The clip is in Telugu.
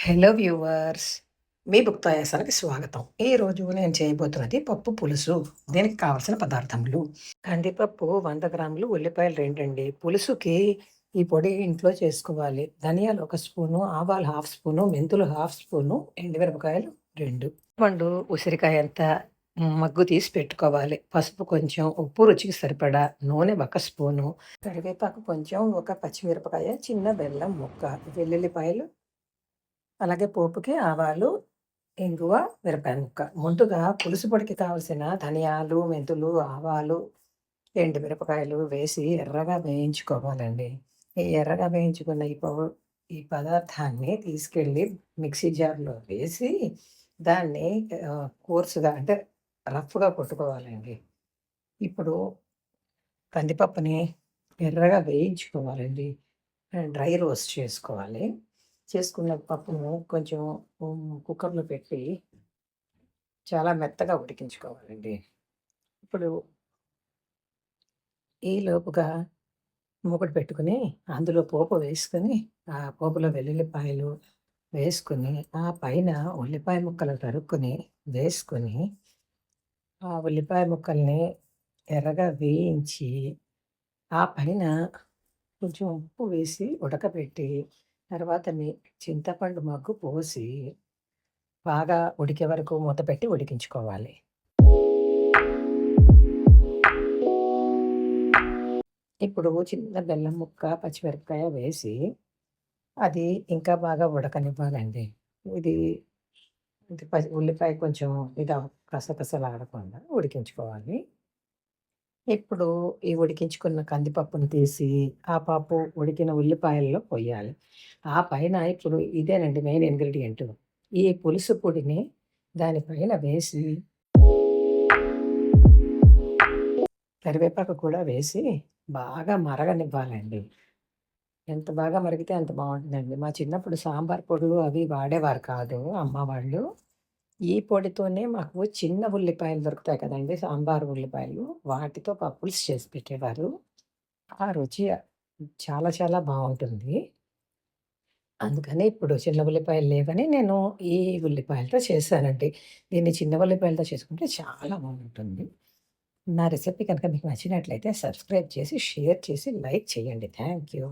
Hello viewers! మీ బుక్ తయాసానికి స్వాగతం. ఈరోజు నేను చేయబోతున్నది పప్పు పులుసు. దీనికి కావాల్సిన పదార్థములు: కందిపప్పు 100 గ్రాములు, ఉల్లిపాయలు 2 అండి. పులుసుకి ఈ పొడి ఇంట్లో చేసుకోవాలి. ధనియాలు 1 స్పూను, ఆవాలు 1/2 స్పూను, మెంతులు 1/2 స్పూను, ఎండుమిరపకాయలు 2, పండు ఉసిరికాయంత మగ్గు తీసి పెట్టుకోవాలి. పసుపు కొంచెం, ఉప్పు రుచికి సరిపడా, నూనె 1 స్పూను, కరివేపాకు కొంచెం, ఒక పచ్చిమిరపకాయ, చిన్న బెల్లం ముక్క, వెల్లుల్లిపాయలు, అలాగే పోపుకి ఆవాలు, ఇంగువ, మిరపకాయ ముక్క. ముందుగా పులుసు పొడికి కావాల్సిన ధనియాలు, మెంతులు, ఆవాలు, ఎండుమిరపకాయలు వేసి ఎర్రగా వేయించుకోవాలండి. ఈ ఎర్రగా వేయించుకున్న ఈ పదార్థాన్ని తీసుకెళ్ళి మిక్సీ జార్‌లో వేసి దాన్ని కోర్స్‌గా అంటే రఫ్‌గా కొట్టుకోవాలండి. ఇప్పుడు కందిపప్పుని ఎర్రగా వేయించుకోవాలండి. డ్రై రోస్ట్ చేసుకోవాలి. చేసుకున్న పప్పును కొంచెం కుక్కర్‌లో పెట్టి చాలా మెత్తగా ఉడికించుకోవాలండి. ఇప్పుడు ఈలోపుగా మూకుడు పెట్టుకొని అందులో పోపు వేసుకొని, ఆ పోపులో వెల్లుల్లిపాయలు వేసుకొని, ఆ పైన ఉల్లిపాయ ముక్కలు తరుక్కొని వేసుకొని, ఆ ఉల్లిపాయ ముక్కల్ని ఎర్రగా వేయించి, ఆ పైన కొంచెం ఉప్పు వేసి ఉడకబెట్టి, తర్వాతని చింతపండు మగ్గు పోసి, బాగా ఉడికే వరకు మూత పెట్టి ఉడికించుకోవాలి. ఇప్పుడు చిన్న బెల్లం ముక్క, పచ్చిమిరపకాయ వేసి, అది ఇంకా బాగా ఉడకనివ్వాలండి. ఇది ఇది ఉల్లిపాయ కొంచెం కసకసలాడకుండా ఉడికించుకోవాలి. ఇప్పుడు ఈ ఉడికించుకున్న కందిపప్పును తీసి, ఆ పప్పు ఉడికిన ఉల్లిపాయల్లో పొయ్యాలి. ఆ పైన ఇప్పుడు ఇదేనండి మెయిన్ ఇంగ్రీడియెంటు. ఈ పులుసు పొడిని దాని పైన వేసి, కరివేపాకు కూడా వేసి బాగా మరగనివ్వాలండి. ఎంత బాగా మరిగితే అంత బావుంటుందండి. మా చిన్నప్పుడు సాంబార్ పొడులు అవి వాడేవారు కాదు అమ్మ వాళ్ళు. ఈ పొడితోనే మాకు చిన్న ఉల్లిపాయలు దొరుకుతాయి కదండీ! సాంబార్ ఉల్లిపాయలు. వాటితో పులుసు చేసి పెట్టేవారు. ఆ రుచి చాలా చాలా బావుంటుంది. అందుకని ఇప్పుడు చిన్న ఉల్లిపాయలు లేవని నేను ఈ ఉల్లిపాయలతో చేశానండి. దీన్ని చిన్న ఉల్లిపాయలతో చేసుకుంటే చాలా బావుంటుంది. నా రెసిపీ కనుక మీకు నచ్చినట్లయితే సబ్స్క్రైబ్ చేసి, షేర్ చేసి, లైక్ చేయండి. Thank you.